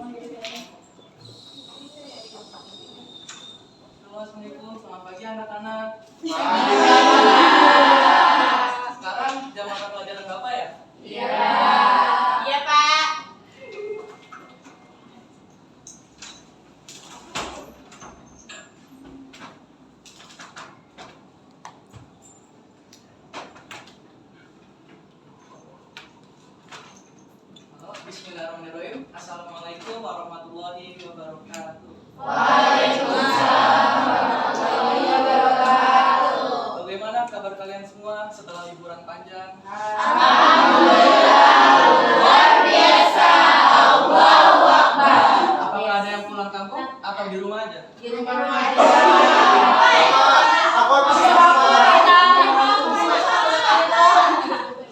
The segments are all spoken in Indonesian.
Assalamualaikum, selamat pagi anak-anak. Sekarang jam makan pelajaran Bapak ya? Iya. Iya, Pak. Bismillahirrahmanirrahim. Assalamualaikum warahmatullahi wabarakatuh. Waalaikumsalam warahmatullahi wabarakatuh. Bagaimana kabar kalian semua setelah liburan panjang? Alhamdulillah, luar biasa. Allahu Akbar. Apakah ada yang pulang kampung atau di rumah aja? Di rumah aja.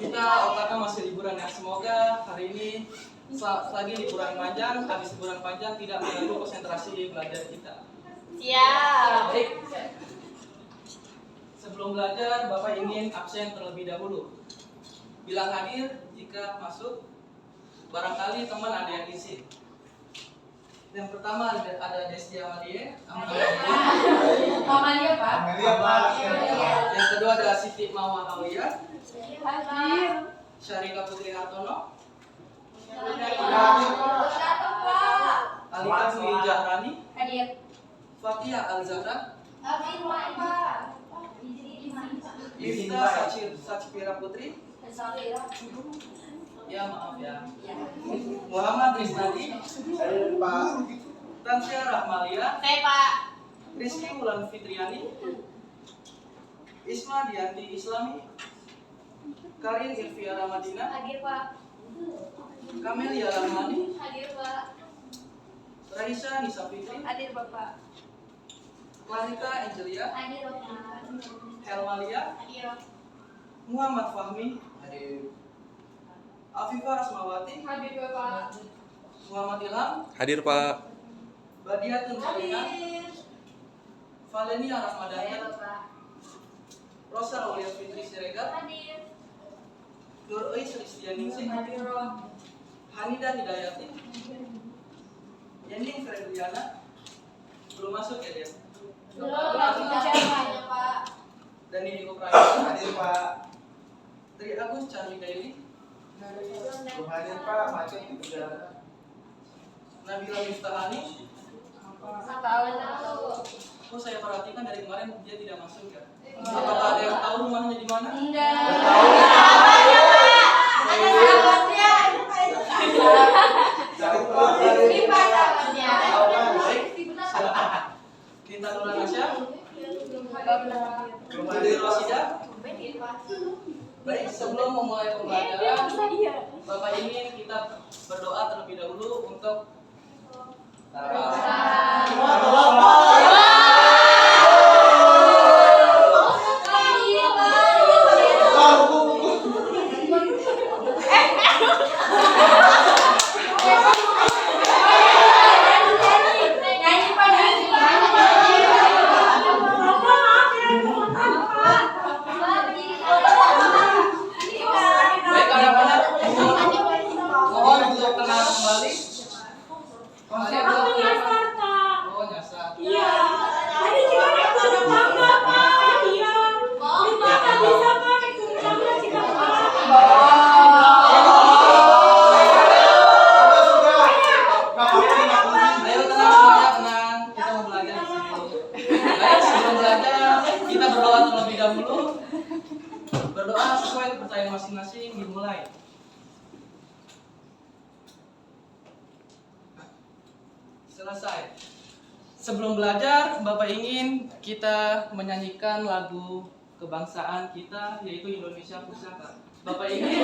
Kita otaknya masih liburan ya. Semoga hari ini selagi liburan panjang, habis liburan panjang tidak mengganggu konsentrasi belajar kita. Siap. Baik. Sebelum belajar, Bapak ingin absen terlebih dahulu. Bilang hadir jika masuk. Barangkali teman ada yang isi. Yang pertama ada Desti Amalie. Amalia, Pak. Yang kedua ada Siti Mawar Aulia. Hadir. Syarika Putri Hartono. Alika Dwi Jahrani. Hadir. Fatia Al-Zahra. Hadir, Pak. Yusita Sachpira Putri. Ya maaf ya. Muhammad Rizadi. Tansya Rahmalia. Saya, Pak. Rizky Wulan Fitriani. Isma Dianti Islami. Karin Irfiara Madinah. Hadir, Pak. Kamelia Rahmani. Hadir, Pak. Raisa Nisa Fitri. Hadir, Bapak. Clarita Angelia. Hadir, Bapak. Helmalia. Hadir. Muhammad Fahmi. Afifah Rasmawati. Hadir, Bapak. Muhammad Ilham. Hadir, Pak. Badiatun Salina. Valenia Hadir, Rahmadani. Bapak. Rosa Aulia Fitri Siregar. Hadir. Nur Eis Ristianingsih. Hadir. Hanida Hidayati. Yending Fredriana. Belum masuk ya dia? Belum, ya, Pak. Dan Niko Prayoga. Hadir Pak. Tri Agus Chandra Daily. Belum hadir Pak, macet di perjalanan. Nabila Miftahani. Oh, saya perhatikan dari kemarin dia tidak masuk ya. Apakah ada yang tahu rumahnya di mana? Enggak. Tinta Nurul Nasya. Putri Rosida. Baik, sebelum memulai pembelajaran, Bapak ingin kita berdoa terlebih dahulu untuk mohon untuk tenang kembali. Kalian belum nyasar. Oh, nyasar. Iya. Tadi kita itu ada tangga, Pak. Iya. Kita nggak bisa, Pak. Itu tangga kita, Pak. Ayo tenang semuanya, tenang. Kita mau belajar di sini. Baik, sebelum belajar kita berdoa terlebih dahulu. Berdoa sesuai kepercayaan masing-masing. Dimulai. Selesai. Sebelum belajar, Bapak ingin kita menyanyikan lagu kebangsaan kita, yaitu Indonesia Pusaka. Bapak ingin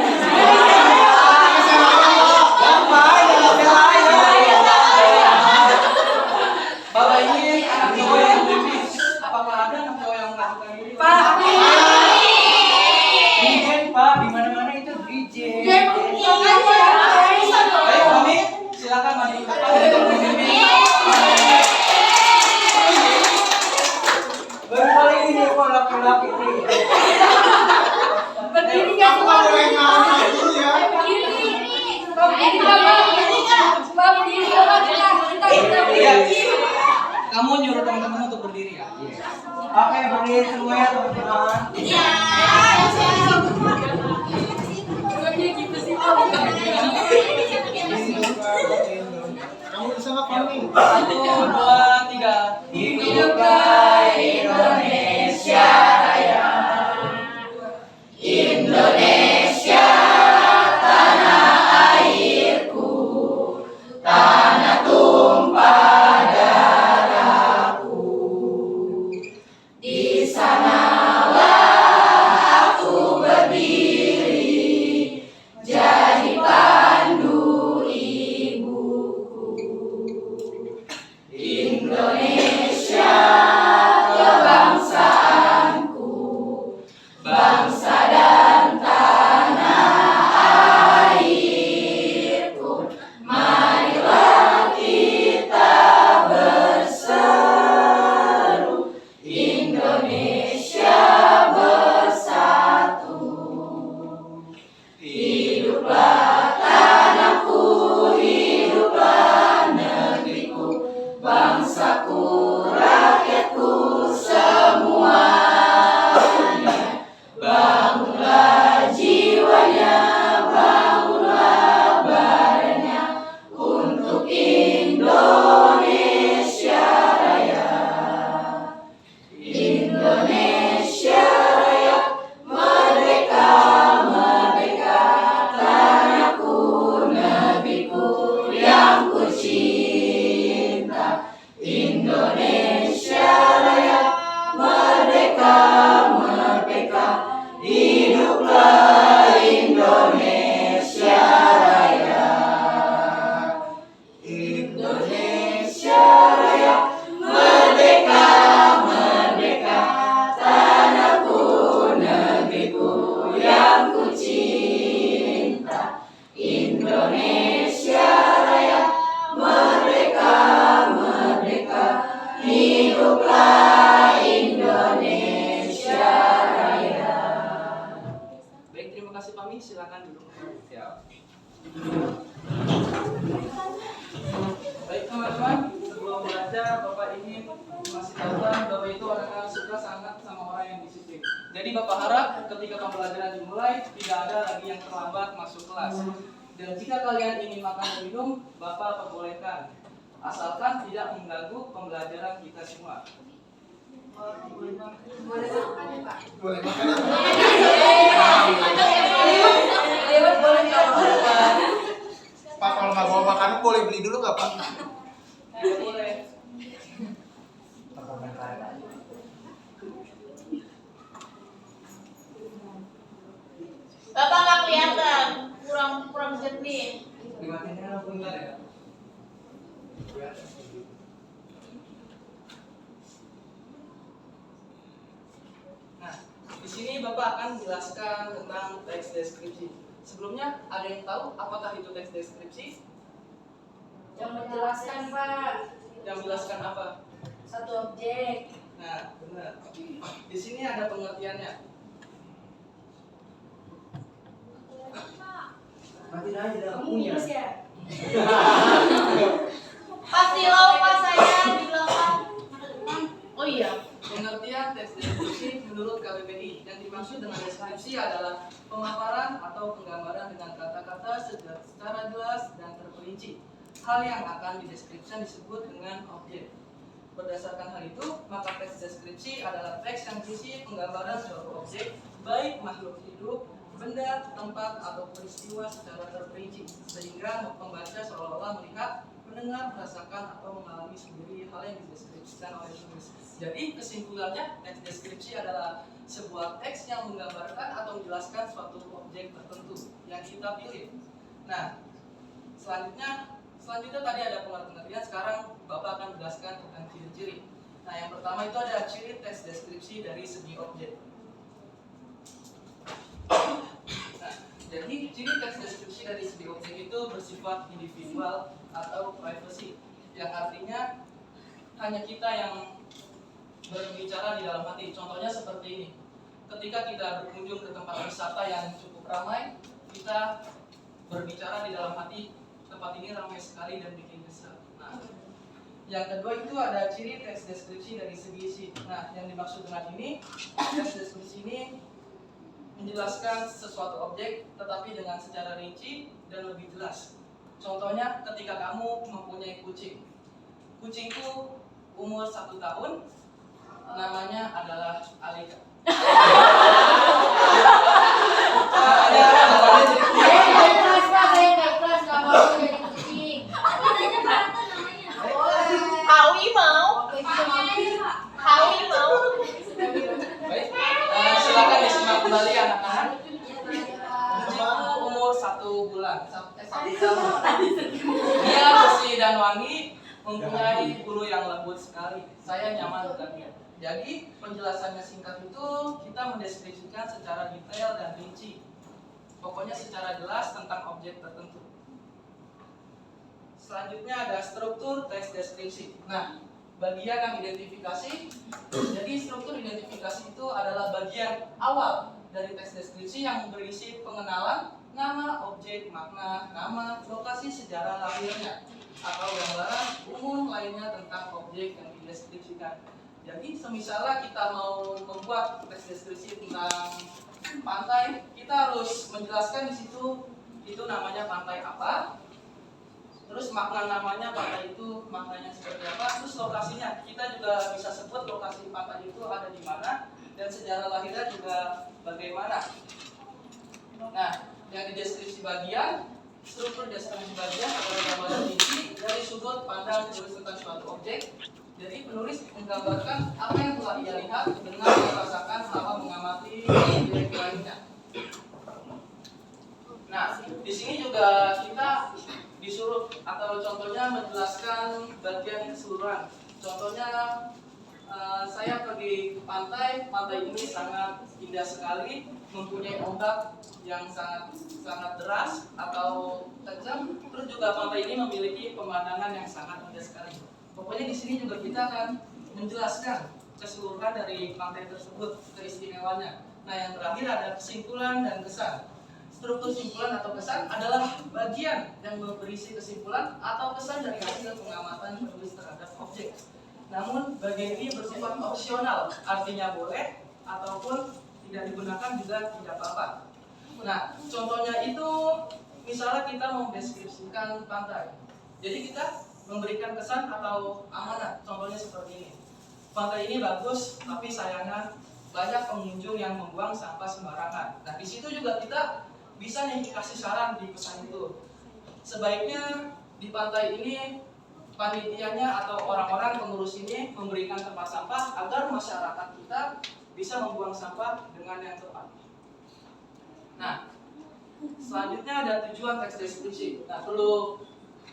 Bapak ingin anak cowok yang bebas. Apakah ada anak cowok yang melakukan ini? Pak. Izin Pak, di mana-mana itu izin. Baik, kami silakan maju ke depan untuk memimpin. Baru kali ini kok laki-laki ini. Berdiri nggak semua. untuk berdiri ya. Oke, berdiri semuanya teman-teman. Kamu bisa ngapain nih? 1, 2, 3. Hiduplah Indonesia Raya. Indonesia tanah airku, tanah tumpah darahku. Di sanalah aku berdiri, jadi pandu ibuku. Indonesia kebangsaanku, bangsa dan tanah airku. Marilah kita berseru, Indonesia bersatu. Hiduplah tanahku, hiduplah negeriku, bangsaku, rakyatku semuanya. Bangunlah jiwanya, bangunlah badannya untuk Indonesia Raya. Indonesia Raya, merdeka, merdeka, tanahku, negeriku yang ku cinta. Indonesia Raya, merdeka, merdeka, hiduplah Indonesia Raya. Indonesia Raya, merdeka, merdeka, tanahku, negeriku yang ku cinta. Indonesia Raya, merdeka, merdeka, hiduplah Indonesia Raya. Baik, terima kasih Pami, silakan duduk. Baik teman-teman, sebelum belajar Bapak ingin masih tahukan Bapak itu orangnya suka sangat sama orang yang disiplin. Jadi Bapak harap ketika pembelajaran dimulai tidak ada lagi yang terlambat masuk kelas. Dan jika kalian ingin makan dan minum, Bapak perbolehkan, asalkan tidak mengganggu pembelajaran kita semua. Boleh makan ya, Pak? Boleh makan apa? Pak, kalau nggak bawa makanan boleh beli dulu nggak Pak? Tidak boleh. Bapak nggak kelihatan, kurang jernih. Dimatiin bentar ya. Nah, di sini Bapak akan menjelaskan tentang teks deskripsi. Sebelumnya, ada yang tahu apakah itu teks deskripsi? Yang menjelaskan, Pak, Yang menjelaskan apa? satu objek. Nah, benar. Di sini ada pengertiannya. Mati aja dalam Kamu punya. minus ya? Pasti lo Pak, saya di belakang. Oh iya. Pengertian teks deskripsi menurut KBBI yang dimaksud dengan deskripsi adalah pemaparan atau penggambaran dengan kata-kata secara jelas dan terperinci. Hal yang akan dideskripsikan disebut dengan objek. Berdasarkan hal itu, maka teks deskripsi adalah teks yang berisi penggambaran suatu objek, baik makhluk hidup, benda, tempat, atau peristiwa secara terperinci, sehingga pembaca seolah-olah melihat, mendengar, merasakan, atau mengalami sendiri hal yang dideskripsikan oleh penulis. Jadi kesimpulannya, teks deskripsi adalah sebuah teks yang menggambarkan atau menjelaskan suatu objek tertentu yang kita pilih. Nah, selanjutnya tadi ada pengertian, sekarang Bapak akan menjelaskan tentang ciri-ciri. Nah, yang pertama itu ada ciri teks deskripsi dari segi objek. Nah, jadi ciri teks deskripsi dari segi objek itu bersifat individual atau privacy, yang artinya hanya kita yang berbicara di dalam hati. Contohnya seperti ini. Ketika kita berkunjung ke tempat wisata yang cukup ramai, kita berbicara di dalam hati, tempat ini ramai sekali dan bikin kesal. Nah, Yang kedua itu ada ciri teks deskripsi dari segi isi. Nah, yang dimaksud dengan ini, teks deskripsi ini menjelaskan sesuatu objek tetapi dengan secara rinci dan lebih jelas. Contohnya ketika kamu mempunyai kucing. Kucingku umur 1 tahun, namanya adalah Alika. Hawi mau. Hawi mau. Baik, silakan disimak kembali anak-anak. Kucingku umur 1 bulan. Dia bersih dan wangi, mempunyai bulu yang lembut sekali. Saya nyaman dengannya. Jadi penjelasannya singkat itu kita mendeskripsikan secara detail dan rinci. Pokoknya secara jelas tentang objek tertentu. Selanjutnya ada struktur teks deskripsi. Nah, bagian yang identifikasi. Jadi struktur identifikasi itu adalah bagian awal dari teks deskripsi yang berisi pengenalan, nama, objek, makna, nama, lokasi sejarah lahirnya, atau gambaran umum lainnya tentang objek yang dideskripsikan. Jadi semisalnya kita mau membuat teks deskripsi tentang pantai, kita harus menjelaskan di situ itu namanya pantai apa, terus makna namanya pantai itu maknanya seperti apa, terus lokasinya kita juga bisa sebut lokasi pantai itu ada di mana dan sejarah lahirnya juga bagaimana. Nah, yang di deskripsi bagian, struktur deskripsi bagian adalah gambaran rinci dari sudut pandang penulis tentang suatu objek. Jadi penulis menggambarkan apa yang telah ia lihat, dengar, merasakan selama mengamati objek lainnya. Nah, di sini juga kita disuruh atau contohnya menjelaskan bagian keseluruhan. Contohnya saya pergi ke pantai, pantai ini sangat indah sekali, mempunyai ombak yang sangat deras atau tajam. Terus juga pantai ini memiliki pemandangan yang sangat indah sekali. Pokoknya di sini juga kita akan menjelaskan keseluruhan dari pantai tersebut, keistimewaannya. Nah, yang terakhir ada kesimpulan dan kesan. Struktur simpulan atau kesan adalah bagian yang berisi kesimpulan atau kesan dari hasil pengamatan penulis terhadap objek. Namun bagian ini bersifat opsional, artinya boleh ataupun tidak digunakan juga tidak apa-apa. Nah, contohnya itu misalnya kita mendeskripsikan pantai. Jadi kita memberikan kesan atau amanat. Contohnya seperti ini. Pantai ini bagus, tapi sayangnya banyak pengunjung yang membuang sampah sembarangan. Nah, di situ juga kita bisa nih kasih saran di pesan itu. Sebaiknya di pantai ini panitianya atau orang-orang pengurus ini memberikan tempat sampah agar masyarakat kita bisa membuang sampah dengan yang tepat. Nah, selanjutnya ada tujuan teks deskripsi. Nah, perlu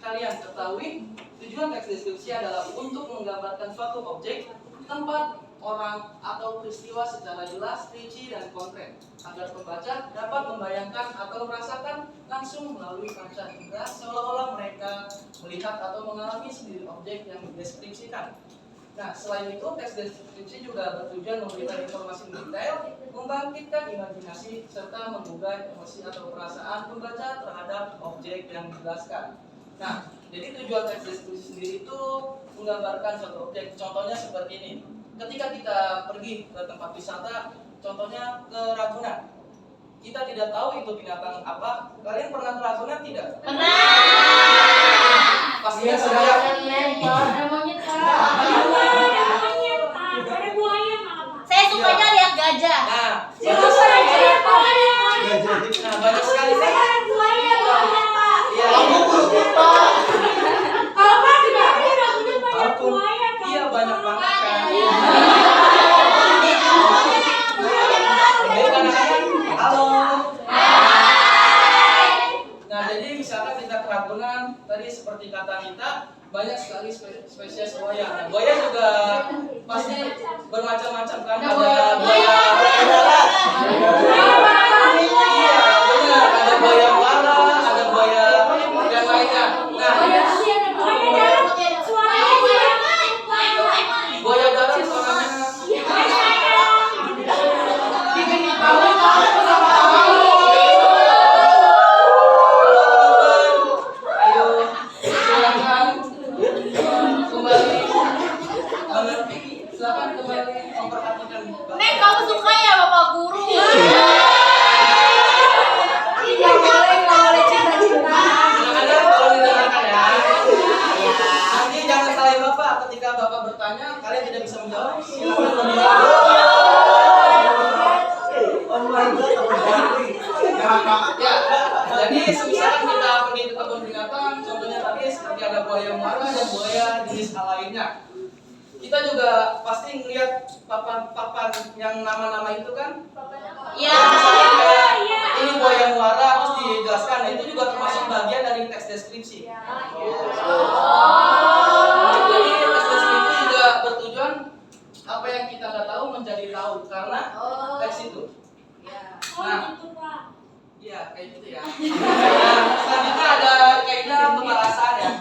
kalian ketahui, tujuan teks deskripsi adalah untuk menggambarkan suatu objek, tempat, orang, atau peristiwa secara jelas, rinci, dan konkret, agar pembaca dapat membayangkan atau merasakan langsung melalui panca indera seolah-olah mereka melihat atau mengalami sendiri objek yang dideskripsikan. Nah, selain itu, teks deskripsi juga bertujuan memberikan informasi detail, membangkitkan imajinasi, serta menggugah emosi atau perasaan pembaca terhadap objek yang dijelaskan. Nah, jadi tujuan teks deskripsi sendiri itu menggambarkan suatu objek. Contohnya seperti ini. Ketika kita pergi ke tempat wisata, contohnya ke Ragunan, kita tidak tahu itu binatang apa. Kalian pernah ke Ragunan tidak? Pernah. Pastinya saya. Ada monyet, Kak. Ada buaya malah. Saya sukanya lihat gajah. Nah, Jangan saya buaya. banyak sekali sih. Ada buaya, Pak. Iya. Kalau Pak juga ada Ragunan banyak buaya, Pak. Iya, banyak banget kan. Baik anak-anak, halo. Nah, jadi misalkan kita ke Ragunan, tadi seperti kata Nita, banyak sekali spesies buaya. Nah, buaya juga pasti bermacam-macam kan. Ada buaya darat. Iya, benar. Ada buaya muara, ada buaya yang lainnya. Nah, buaya darat suaranya. Ayo, silakan kembali Jadi misalkan kita pergi ke kebun binatang, contohnya tadi seperti ada buaya muara dan buaya jenis hal lainnya. Kita juga pasti ngelihat papan-papan yang nama-nama itu kan. Iya. Misalnya kayak ini buaya muara terus dijelaskan, nah itu juga termasuk bagian dari teks deskripsi. Jadi teks deskripsi juga bertujuan apa yang kita nggak tahu menjadi tahu karena teks itu. Nah, iya kayak gitu ya. Nah, selanjutnya ada kaidah pembalasan ya.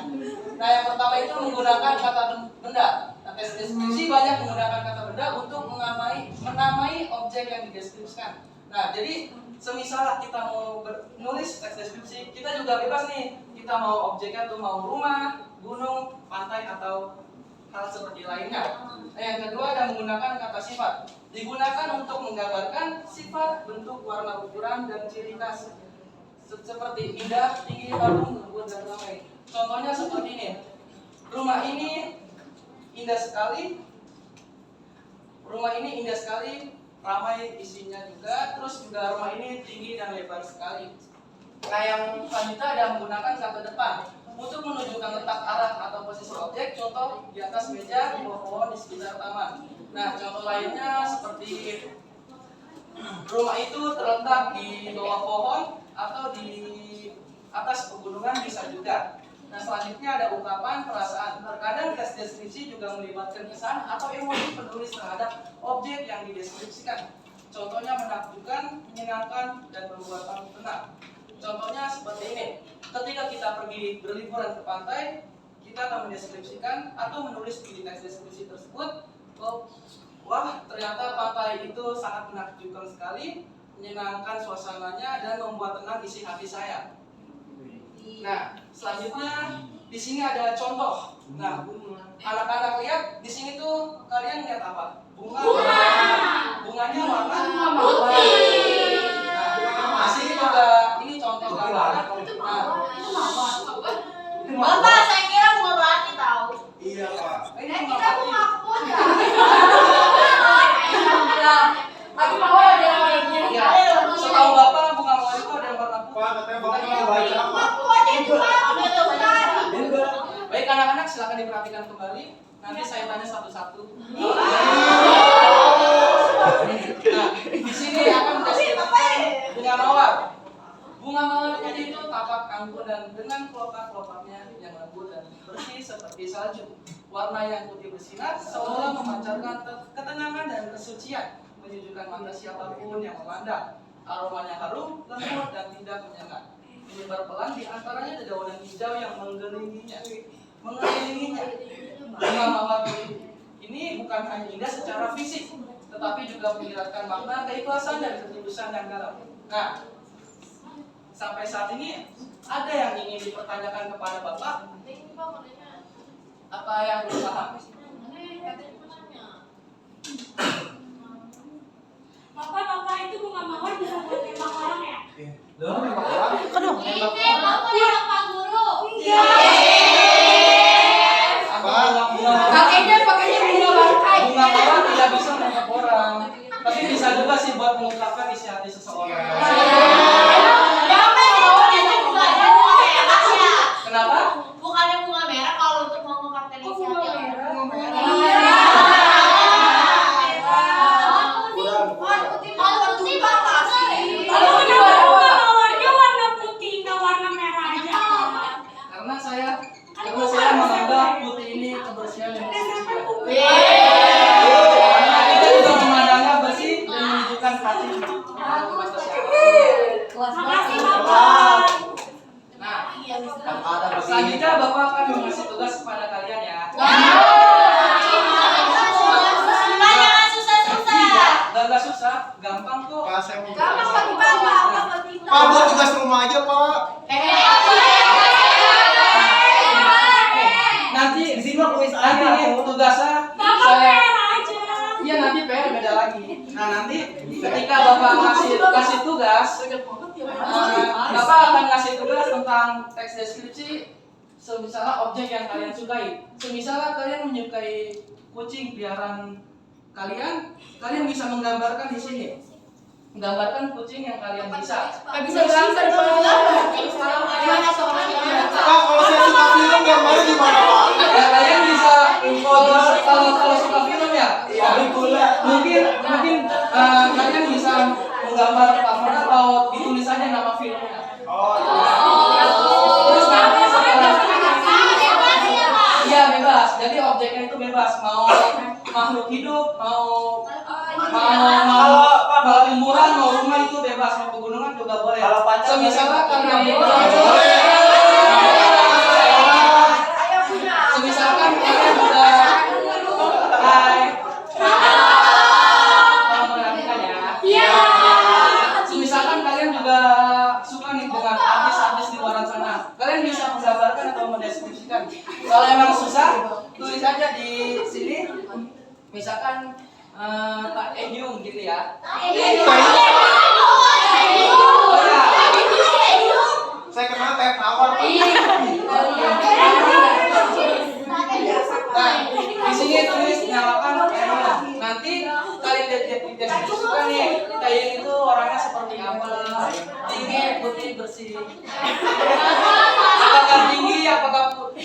Nah, yang pertama itu menggunakan kata benda. Nah, teks deskripsi banyak menggunakan kata benda untuk menamai objek yang dideskripsikan. Nah, jadi semisal kita mau menulis teks deskripsi, kita juga bebas nih. Kita mau objeknya tuh mau rumah, gunung, pantai atau hal seperti lainnya. Nah, yang kedua ada menggunakan kata sifat. Digunakan untuk menggambarkan sifat, bentuk, warna, ukuran, dan ciri khas seperti indah, tinggi, harum, lembut, dan ramai. Contohnya seperti ini. Rumah ini indah sekali. Rumah ini indah sekali, ramai isinya juga. Terus juga rumah ini tinggi dan lebar sekali. Nah, yang selanjutnya ada menggunakan kata depan untuk menunjukkan letak arah atau posisi objek. Contoh di atas meja, di bawah pohon, di sekitar taman. Nah, contoh lainnya seperti rumah itu terletak di bawah pohon atau di atas pegunungan bisa juga. Nah, selanjutnya ada ungkapan perasaan. Terkadang teks deskripsi juga melibatkan kesan atau emosi penulis terhadap objek yang dideskripsikan. Contohnya menakjubkan, menyenangkan, dan membuat kamu tenang. Contohnya seperti ini. Ketika kita pergi berliburan ke pantai, kita akan mendeskripsikan atau menulis di teks deskripsi tersebut, wah ternyata pantai itu sangat menakjubkan sekali, menyenangkan suasananya dan membuat tenang isi hati saya. Nah, selanjutnya di sini ada contoh. Nah, anak-anak lihat di sini tuh kalian lihat apa? Bunga. Bunganya warna putih. Nah, di sini juga ini contoh gambaran. Nah, Bapak, saya kira bunga melati tahu. Iya Pak. ini bunga putih. Aku mau ada yang lainnya. Ya, setahu Bapak bunga mawar itu ada yang warna putih. Pak, katanya Bapak mau baca apa? Baik anak-anak silakan diperhatikan kembali. Nanti saya tanya satu-satu. Nah, di sini akan mendeskripsikan bunga mawar. Bunga mawar putih itu tampak anggun dan dengan kelopak-kelopaknya yang lembut dan bersih seperti salju. Warna yang putih bersinar seolah memancarkan ketenangan dan kesucian, menyejukkan mata siapapun yang memandang. Aromanya harum, lembut dan tidak menyengat. Menyebar pelan di antaranya dedaunan hijau yang mengelilinginya. Bunga mawar putih ini bukan hanya indah secara fisik, tetapi juga menyiratkan makna keikhlasan dan ketulusan yang dalam. Nah, sampai saat ini ada yang ingin dipertanyakan kepada Bapak? Apa yang belum paham? Bapak itu bunga mawar bisa buat tembak orang ya? Loh, nembak orang? Ini Bapak yang Pak Guru. Pakainya bunga bangkai. Bunga mawar tidak bisa menangkap orang, tapi bisa juga sih buat mengungkapkan isi hati seseorang. Bapak itu juga ada bunga merah ya? Kenapa? Bukannya bunga merah kalau untuk mengungkapkan isi hati orang. Kalau putih Bapak sih. Kalau kenapa bunga mawarnya warna putih, nggak warna merah aja? Karena saya menganggap putih ini kebersihan dan kesucian. Karena kita juga memandangnya bersih dan menunjukkan hati. Makasih Bapak. Nah, selanjutnya Bapak akan mengasih tugas kepada kalian ya. Jangan susah-susah. Gak susah, gampang kok. Pak, saya mau Gampang baca. bagi Bapak. Pak, buat tugas rumah aja Pak. Nanti di sini nanti nih tugasnya Bapak saya. merah aja. Iya nanti PR beda lagi. Nah nanti ketika Bapak kasih tugas, Bapak akan ngasih tugas tentang teks deskripsi. Misalnya objek yang kalian sukai. Misalnya kalian menyukai kucing peliharaan kalian bisa menggambarkan di sini. Gambarkan kucing yang kalian bisa. Nggak bisa gambar gimana soalnya? Pak, kalau saya suka film gambarnya gimana Pak? Ya kalian bisa kalau suka film ya. Iya, gula. Mungkin kalian bisa menggambar cover atau ditulis aja nama filmnya. Oh, Terus nanti iya bebas. Jadi objeknya itu bebas. Mau makhluk hidup, mau tumbuhan, mau rumah itu bebas. Mau pegunungan juga boleh. Kalau pacar Semisalnya kalian Semisalkan kalian juga Semisalkan kalian juga suka nih dengan artis-artis di luar sana. Kalian bisa menggambarkan atau mendeskripsikan. Kalau emang susah, tulis aja di sini. Misalkan Pak Ehyung gitu ya. Oh ya. saya kenal teh tawar. Nah, di sini tulis nyalakan Ehyung. Nanti kalian deskripsikan nih, Taeyong itu orangnya seperti apa? Tinggi, putih, bersih. Apakah tinggi? Apakah putih?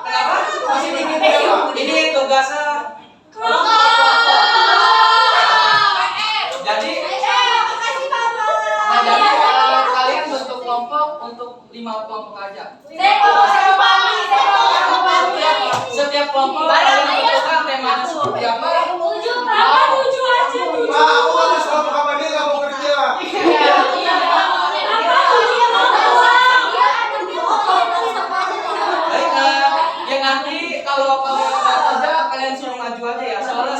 Kenapa? Masih tinggi. Ini tugasnya. Jadi kalian bentuk kelompok untuk 5 kelompok aja. Setiap kelompok kalian tentukan temanya seperti apa. Pak, aku harus kelompok sama dia nggak mau kerja. Baik, ya nanti kalau nggak kerja kalian suruh maju aja ya. Soalnya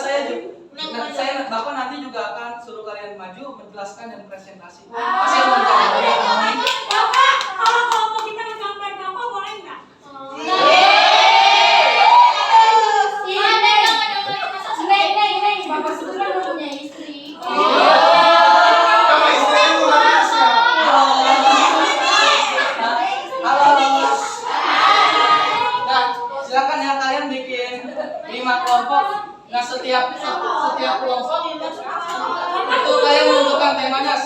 Bapak nanti juga akan suruh kalian maju menjelaskan dan presentasi. Masih mau Bapak, kalau kelompok kita ngegambar Bapak boleh nggak? Bapak sebetulnya udah punya istri. Sama istri yang luar biasa. Halo. Nah, silakan ya kalian bikin 5 kelompok. Nah, setiap kelompok itu kalian menentukan temanya.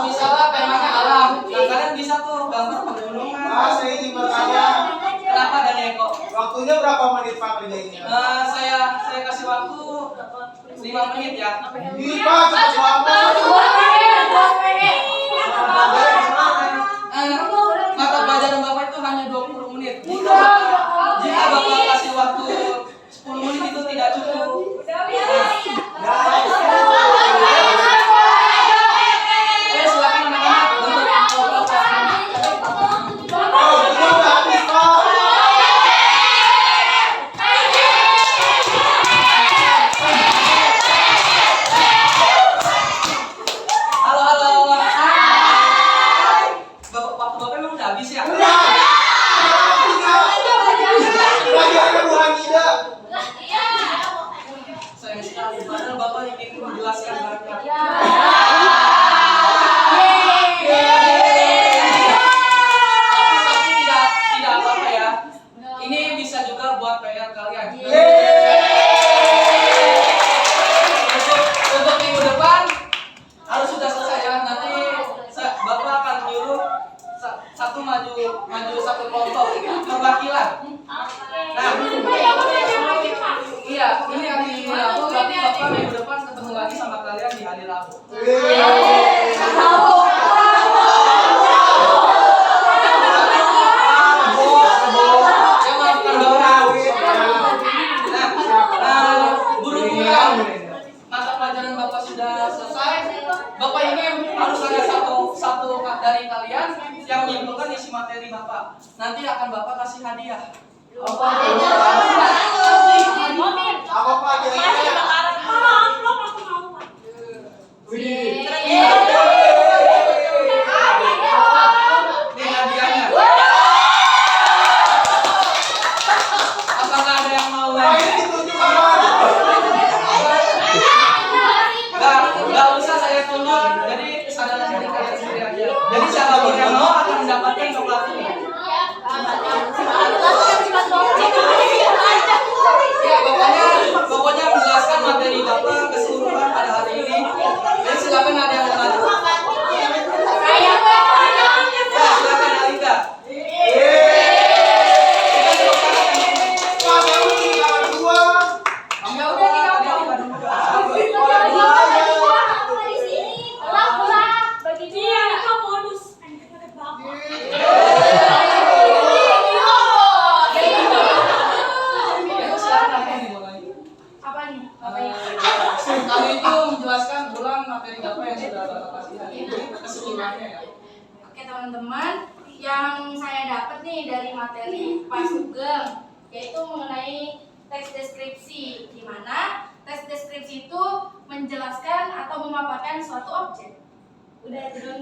Misalnya temanya alam. Nah, kalian bisa tuh gambar pegunungan. Saya ingin bertanya, Kenapa dan Eko? waktunya berapa menit Pak kerjanya? Saya kasih waktu 5 menit ya. Ini Pak, cepet banget. Mata pelajaran Bapak itu hanya 20 menit. Jika Bapak kasih waktu 10 menit itu tidak cukup. Silakan anak-anak untuk kelompok. Oh, itu udah habis Pak. Halo. Waktu Bapak memang udah habis ya? Pelajaran Bu Hamida. Sayang sekali, padahal Bapak ingin menjelaskan banyak. Tapi tidak apa-apa ya. Ini bisa juga buat PR kalian. Untuk minggu depan harus sudah selesai ya. Nanti Bapak akan menyuruh satu maju satu kelompok perwakilan. Nah, iya, ini hari Rabu, tapi Bapak minggu depan ketemu lagi sama kalian di hari Rabu. Ya maafkan Bapak. Nah, berhubungan mata pelajaran Bapak sudah selesai. Bapak ini harus ada satu dari kalian yang menyimpulkan isi materi Bapak. Nanti akan Bapak kasih hadiah. Apa Pak? Kira-kira? Kalau amplop aku mau Pak. Ini hadiahnya. Apakah ada yang mau Pak, lagi? ini ditunjuk kapan? Nggak usah saya tunjuk. Jadi kesadaran dari kalian sendiri aja. Jadi siapapun yang mau akan mendapatkan coklat ini. Ya pokoknya pokoknya menjelaskan materi Bapak keseluruhan pada hari ini. Jadi silakan ada yang mau maju. Saya Pak. Ya, silakan Alika. Ya udah nih kamu. Pulang. Bagi Iya, dia. itu modus. Anak bapak. Apa nih? Kami itu menjelaskan ulang materi Bapak yang sudah Bapak kasih hari ini keseluruhannya ya. Oke teman-teman, yang saya dapat nih dari materi Pak Sugeng yaitu mengenai teks deskripsi, di mana teks deskripsi itu menjelaskan atau memaparkan suatu objek. Udah itu dong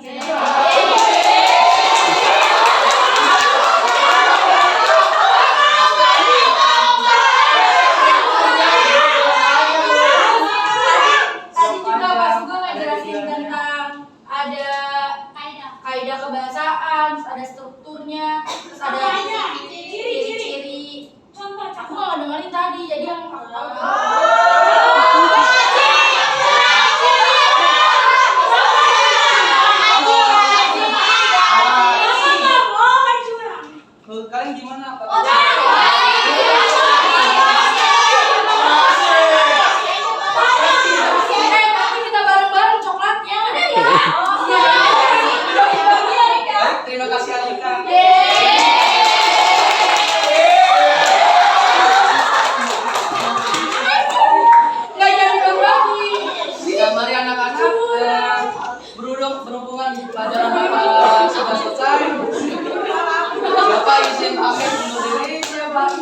Tadi juga Pak Sugeng ngejelasin tentang ada kaidah kebahasaan, terus ada strukturnya, terus ada Apanya? ciri-ciri. Contoh. Aku nggak dengerin tadi, jadi yang aku tahu. Kalian gimana Pak? Tapi kita bareng-bareng coklatnya. Baik, terima kasih Alika. Nggak jangan berbagi. Ya, mari anak-anak berhubungan pelajaran Bapak sudah selesai. Bapak izin pamit undur diri.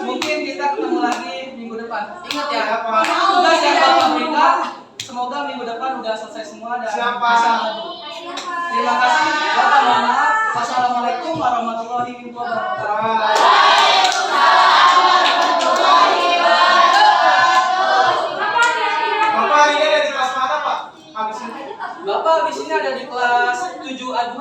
Mungkin kita ketemu lagi minggu depan. Ingat ya, tugas yang Bapak berikan semoga minggu depan udah selesai semua dan Siapa? bisa maju. Terima kasih. Bapak mohon maaf. Wassalamualaikum warahmatullahi wabarakatuh. Bapak hari ini ada di kelas mana, Pak? Habis ini. Bapak di sini ada di kelas 7A2.